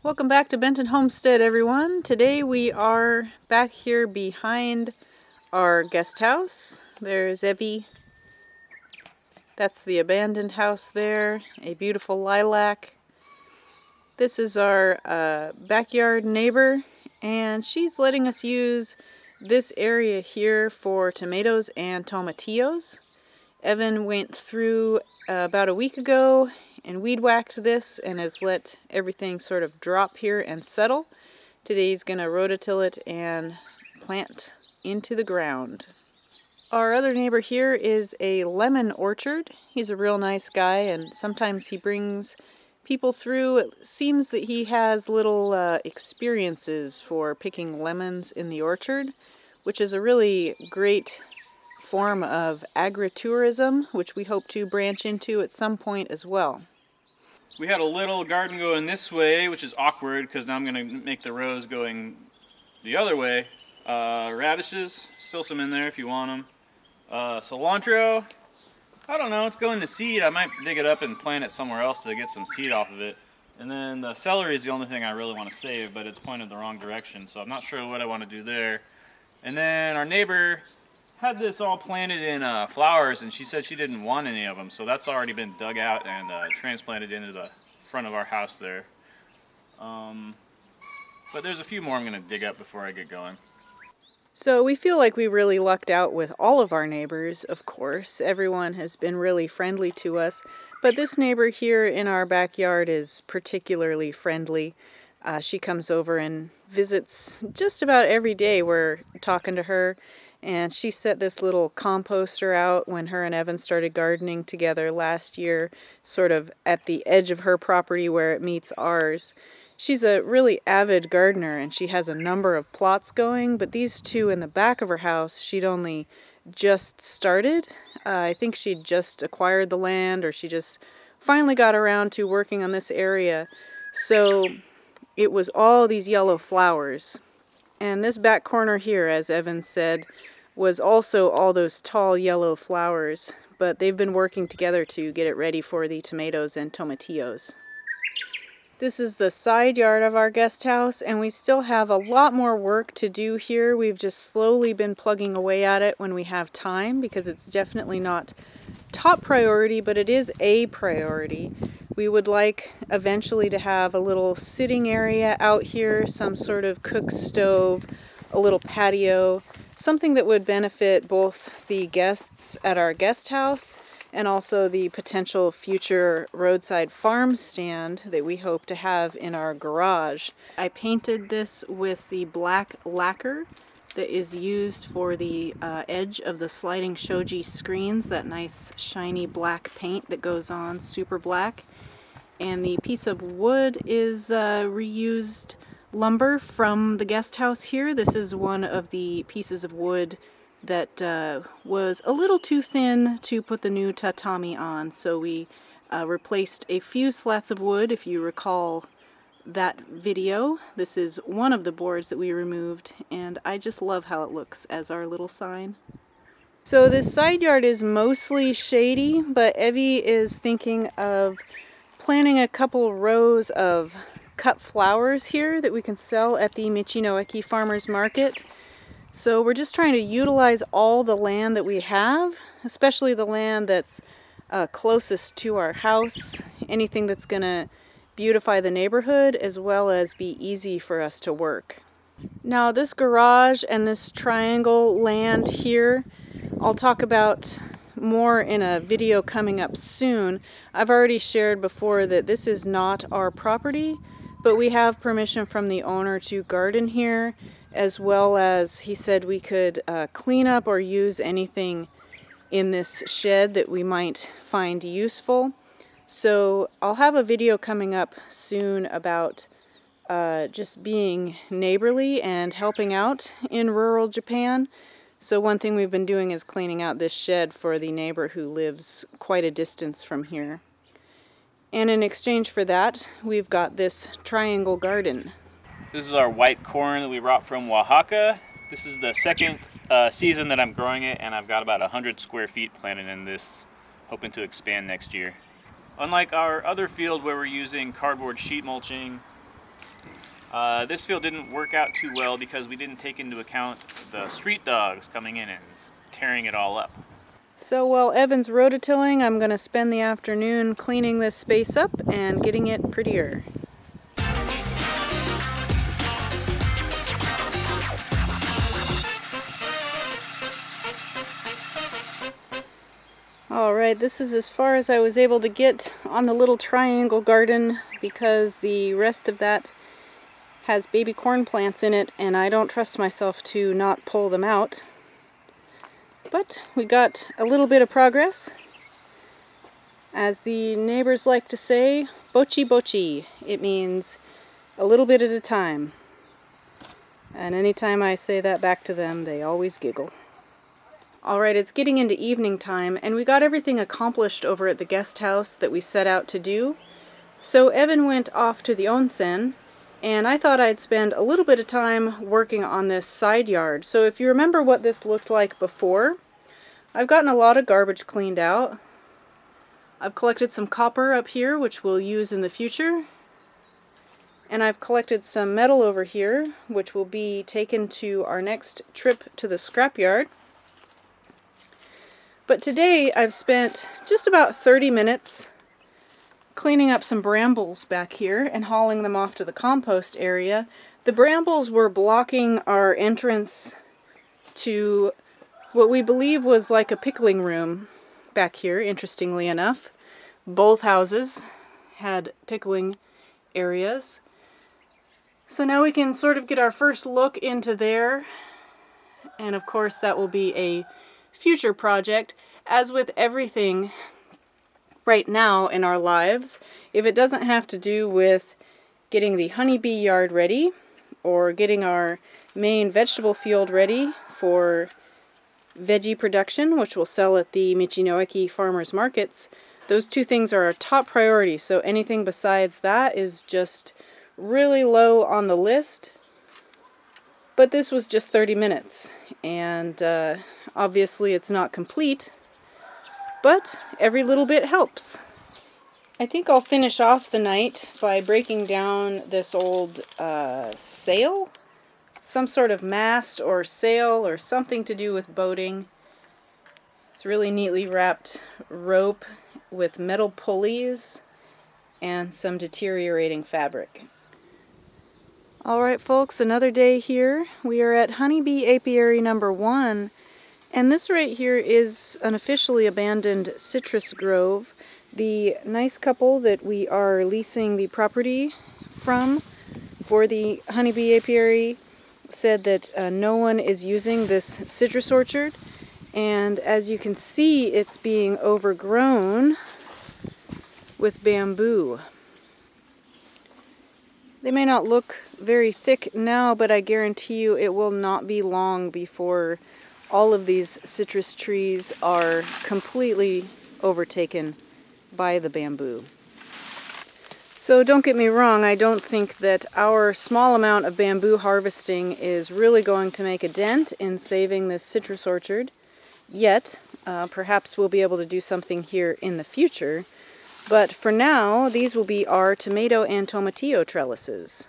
Welcome back to Benton Homestead, everyone. Today we are back here behind our guest house. There's Evie. That's the abandoned house there. A beautiful lilac. This is our backyard neighbor, and she's letting us use this area here for tomatoes and tomatillos. Evan went through about a week ago and weed whacked this and has let everything sort of drop here and settle. Today he's going to rototill it and plant into the ground. Our other neighbor here is a lemon orchard. He's a real nice guy, and sometimes he brings people through. It seems that he has little experiences for picking lemons in the orchard, which is a really great form of agritourism, which we hope to branch into at some point as well. We had a little garden going this way, which is awkward because now I'm going to make the rows going the other way. Radishes, still some in there if you want them. Cilantro, I don't know, it's going to seed. I might dig it up and plant it somewhere else to get some seed off of it. And then the celery is the only thing I really want to save, but it's pointed the wrong direction, so I'm not sure what I want to do there. And then our neighbor had this all planted in flowers, and she said she didn't want any of them, so that's already been dug out and transplanted into the front of our house there. But there's a few more I'm going to dig up before I get going. So we feel like we really lucked out with all of our neighbors, of course. Everyone has been really friendly to us, but this neighbor here in our backyard is particularly friendly. She comes over and visits just about every day. We're talking to her. And she set this little composter out when her and Evan started gardening together last year, sort of at the edge of her property where it meets ours. She's a really avid gardener, and she has a number of plots going, but these two in the back of her house, she'd only just started. I think she'd just acquired the land, or she just finally got around to working on this area. So it was all these yellow flowers. And this back corner here, as Evan said, was also all those tall yellow flowers, but they've been working together to get it ready for the tomatoes and tomatillos. This is the side yard of our guest house, and we still have a lot more work to do here. We've just slowly been plugging away at it when we have time, because it's definitely not top priority, but it is a priority. We would like eventually to have a little sitting area out here, some sort of cook stove, a little patio, something that would benefit both the guests at our guest house and also the potential future roadside farm stand that we hope to have in our garage. I painted this with the black lacquer that is used for the edge of the sliding shoji screens, that nice shiny black paint that goes on, super black. And the piece of wood is reused lumber from the guest house here. This is one of the pieces of wood that was a little too thin to put the new tatami on, so we replaced a few slats of wood. If you recall that video, this is one of the boards that we removed, and I just love how it looks as our little sign. So this side yard is mostly shady, but Evie is thinking of planting a couple rows of cut flowers here that we can sell at the Michinoeki Farmers Market. So we're just trying to utilize all the land that we have, especially the land that's closest to our house, anything that's going to beautify the neighborhood as well as be easy for us to work. Now this garage and this triangle land here, I'll talk about more in a video coming up soon. I've already shared before that this is not our property, but we have permission from the owner to garden here, as well as he said we could clean up or use anything in this shed that we might find useful. So I'll have a video coming up soon about just being neighborly and helping out in rural Japan. So one thing we've been doing is cleaning out this shed for the neighbor who lives quite a distance from here. And in exchange for that, we've got this triangle garden. This is our white corn that we brought from Oaxaca. This is the second season that I'm growing it, and I've got about 100 square feet planted in this, hoping to expand next year. Unlike our other field where we're using cardboard sheet mulching, This field didn't work out too well because we didn't take into account the street dogs coming in and tearing it all up. So while Evan's rototilling, I'm going to spend the afternoon cleaning this space up and getting it prettier. Alright, this is as far as I was able to get on the little triangle garden because the rest of that has baby corn plants in it and I don't trust myself to not pull them out. But we got a little bit of progress. As the neighbors like to say, bochi bochi. It means a little bit at a time. And anytime I say that back to them, they always giggle. Alright, it's getting into evening time, and we got everything accomplished over at the guest house that we set out to do. So Evan went off to the onsen, and I thought I'd spend a little bit of time working on this side yard. So if you remember what this looked like before, I've gotten a lot of garbage cleaned out. I've collected some copper up here, which we'll use in the future. And I've collected some metal over here, which will be taken to our next trip to the scrapyard. But today I've spent just about 30 minutes cleaning up some brambles back here and hauling them off to the compost area. The brambles were blocking our entrance to what we believe was like a pickling room back here, interestingly enough. Both houses had pickling areas. So now we can sort of get our first look into there. And of course that will be a future project. As with everything right now in our lives, if it doesn't have to do with getting the honeybee yard ready or getting our main vegetable field ready for veggie production, which we'll sell at the Michinoeki farmers markets, those two things are our top priority. So anything besides that is just really low on the list. But this was just 30 minutes, and obviously it's not complete, but every little bit helps. I think I'll finish off the night by breaking down this old sail, some sort of mast or sail or something to do with boating. It's really neatly wrapped rope with metal pulleys and some deteriorating fabric. Alright folks, another day here. We are at Honeybee Apiary number 1, and this right here is an officially abandoned citrus grove. The nice couple that we are leasing the property from for the Honeybee Apiary said that no one is using this citrus orchard, and as you can see, it's being overgrown with bamboo. They may not look very thick now, but I guarantee you it will not be long before all of these citrus trees are completely overtaken by the bamboo. So don't get me wrong, I don't think that our small amount of bamboo harvesting is really going to make a dent in saving this citrus orchard yet. Perhaps we'll be able to do something here in the future. But for now, these will be our tomato and tomatillo trellises.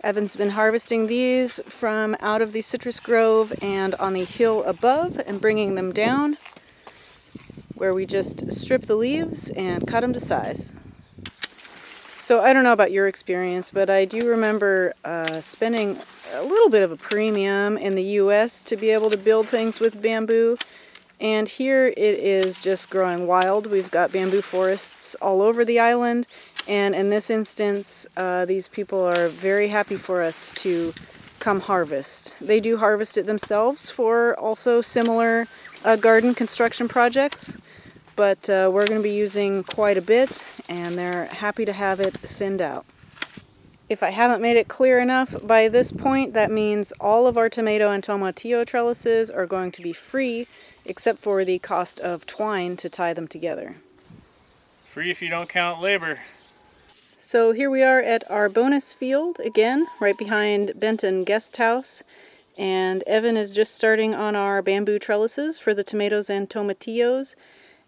Evan's been harvesting these from out of the citrus grove and on the hill above and bringing them down, where we just strip the leaves and cut them to size. So I don't know about your experience, but I do remember spending a little bit of a premium in the US to be able to build things with bamboo. And here it is just growing wild. We've got bamboo forests all over the island, and in this instance, these people are very happy for us to come harvest. They do harvest it themselves for also similar garden construction projects, but we're going to be using quite a bit, and they're happy to have it thinned out. If I haven't made it clear enough by this point, that means all of our tomato and tomatillo trellises are going to be free, except for the cost of twine to tie them together. Free if you don't count labor. So here we are at our bonus field again, right behind Benton Guesthouse, and Evan is just starting on our bamboo trellises for the tomatoes and tomatillos.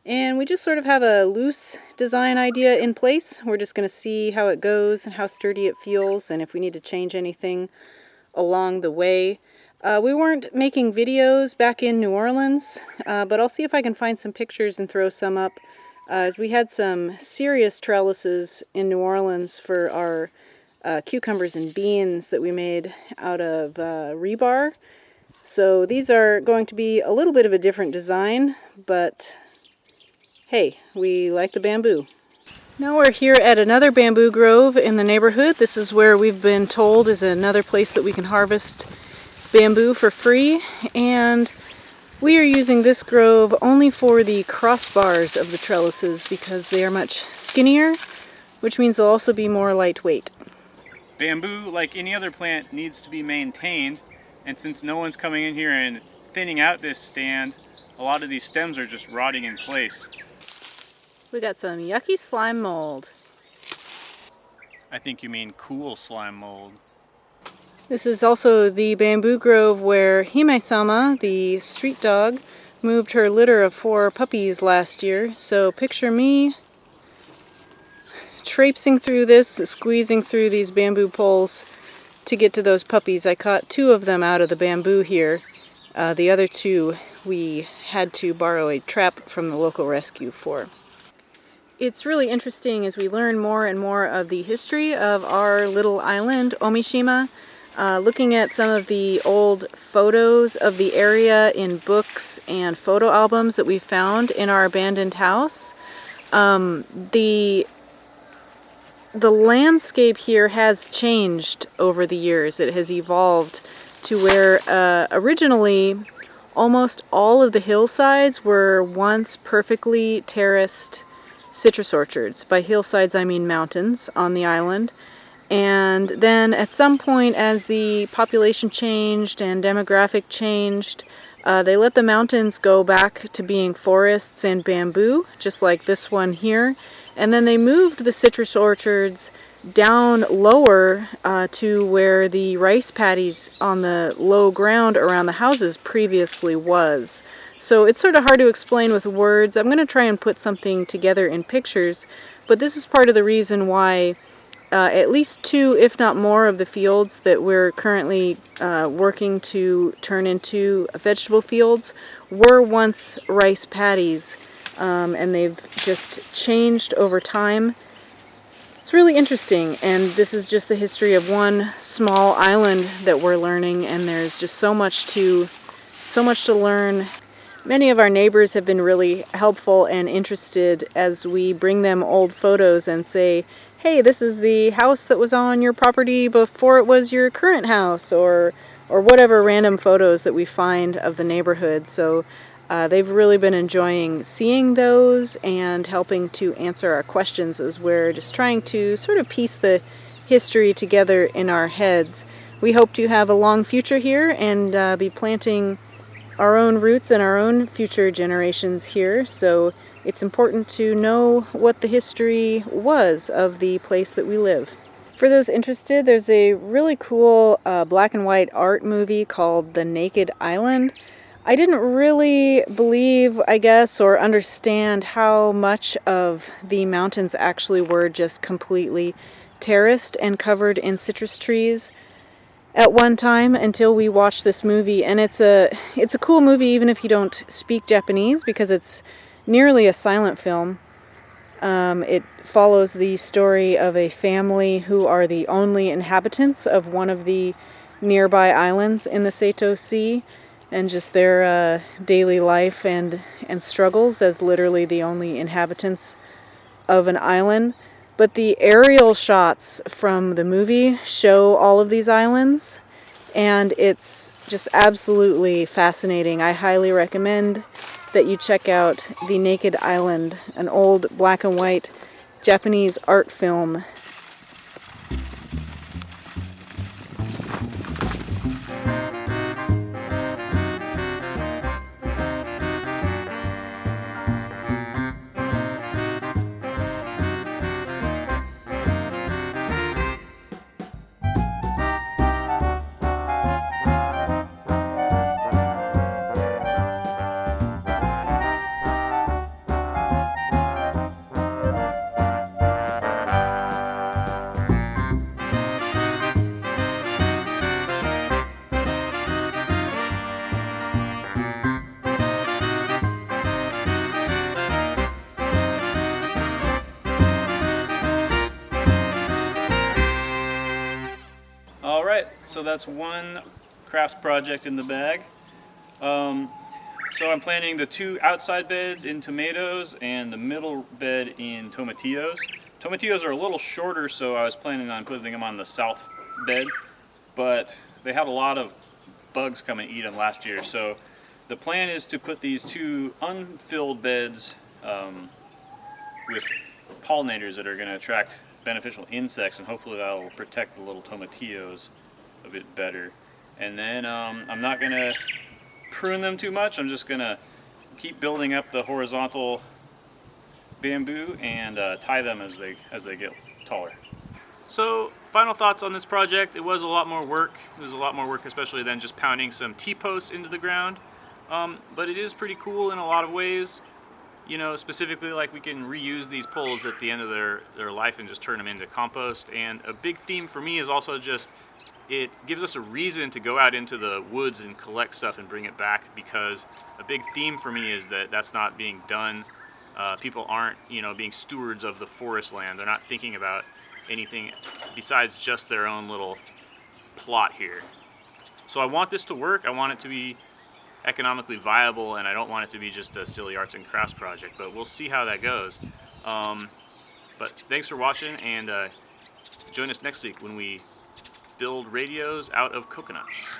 And we just sort of have a loose design idea in place. We're just going to see how it goes and how sturdy it feels, and if we need to change anything along the way. We weren't making videos back in New Orleans, but I'll see if I can find some pictures and throw some up. We had some serious trellises in New Orleans for our cucumbers and beans that we made out of rebar. So these are going to be a little bit of a different design, but hey, we like the bamboo. Now we're here at another bamboo grove in the neighborhood. This is where we've been told is another place that we can harvest bamboo for free, and we are using this grove only for the crossbars of the trellises because they are much skinnier, which means they'll also be more lightweight. Bamboo, like any other plant, needs to be maintained, and since no one's coming in here and thinning out this stand, a lot of these stems are just rotting in place. We got some yucky slime mold. I think you mean cool slime mold. This is also the bamboo grove where Hime-sama, the street dog, moved her litter of 4 puppies last year. So picture me traipsing through this, squeezing through these bamboo poles to get to those puppies. I caught 2 of them out of the bamboo here. The other 2 we had to borrow a trap from the local rescue for. It's really interesting as we learn more and more of the history of our little island, Ōmishima. Looking at some of the old photos of the area in books and photo albums that we found in our abandoned house, the landscape here has changed over the years. It has evolved to where originally almost all of the hillsides were once perfectly terraced citrus orchards. By hillsides I mean mountains on the island. And then at some point, as the population changed and demographic changed, they let the mountains go back to being forests and bamboo, just like this one here. And then they moved the citrus orchards down lower to where the rice paddies on the low ground around the houses previously was. So it's sort of hard to explain with words. I'm going to try and put something together in pictures, but this is part of the reason why at least 2, if not more, of the fields that we're currently working to turn into vegetable fields were once rice paddies, and they've just changed over time. It's really interesting, and this is just the history of one small island that we're learning, and there's just so much to learn. Many of our neighbors have been really helpful and interested as we bring them old photos and say, hey, this is the house that was on your property before it was your current house, or whatever random photos that we find of the neighborhood. So they've really been enjoying seeing those and helping to answer our questions as we're just trying to sort of piece the history together in our heads. We hope to have a long future here and be planting our own roots and our own future generations here. So it's important to know what the history was of the place that we live. For those interested, there's a really cool black and white art movie called The Naked Island. I didn't really believe, I guess, or understand how much of the mountains actually were just completely terraced and covered in citrus trees at one time until we watched this movie. And it's a cool movie even if you don't speak Japanese, because it's nearly a silent film. It follows the story of a family who are the only inhabitants of one of the nearby islands in the Seto Sea, and just their daily life and struggles as literally the only inhabitants of an island. But the aerial shots from the movie show all of these islands, and it's just absolutely fascinating. I highly recommend that you check out The Naked Island, an old black and white Japanese art film. So that's one crafts project in the bag. So I'm planting the 2 outside beds in tomatoes and the middle bed in tomatillos. Tomatillos are a little shorter, so I was planning on putting them on the south bed, but they had a lot of bugs come and eat them last year. So the plan is to put these 2 unfilled beds with pollinators that are going to attract beneficial insects, and hopefully that'll protect the little tomatillos a bit better. And then I'm not going to prune them too much. I'm just going to keep building up the horizontal bamboo and tie them as they get taller. So final thoughts on this project. It was a lot more work. It was a lot more work, especially than just pounding some T-posts into the ground. But it is pretty cool in a lot of ways. You know, specifically, like, we can reuse these poles at the end of their life and just turn them into compost. And a big theme for me is also just, it gives us a reason to go out into the woods and collect stuff and bring it back, because a big theme for me is that that's not being done. People aren't, you know, being stewards of the forest land. They're not thinking about anything besides just their own little plot here. So I want this to work. I want it to be economically viable, and I don't want it to be just a silly arts and crafts project, but we'll see how that goes. But thanks for watching, and join us next week when we build radios out of coconuts.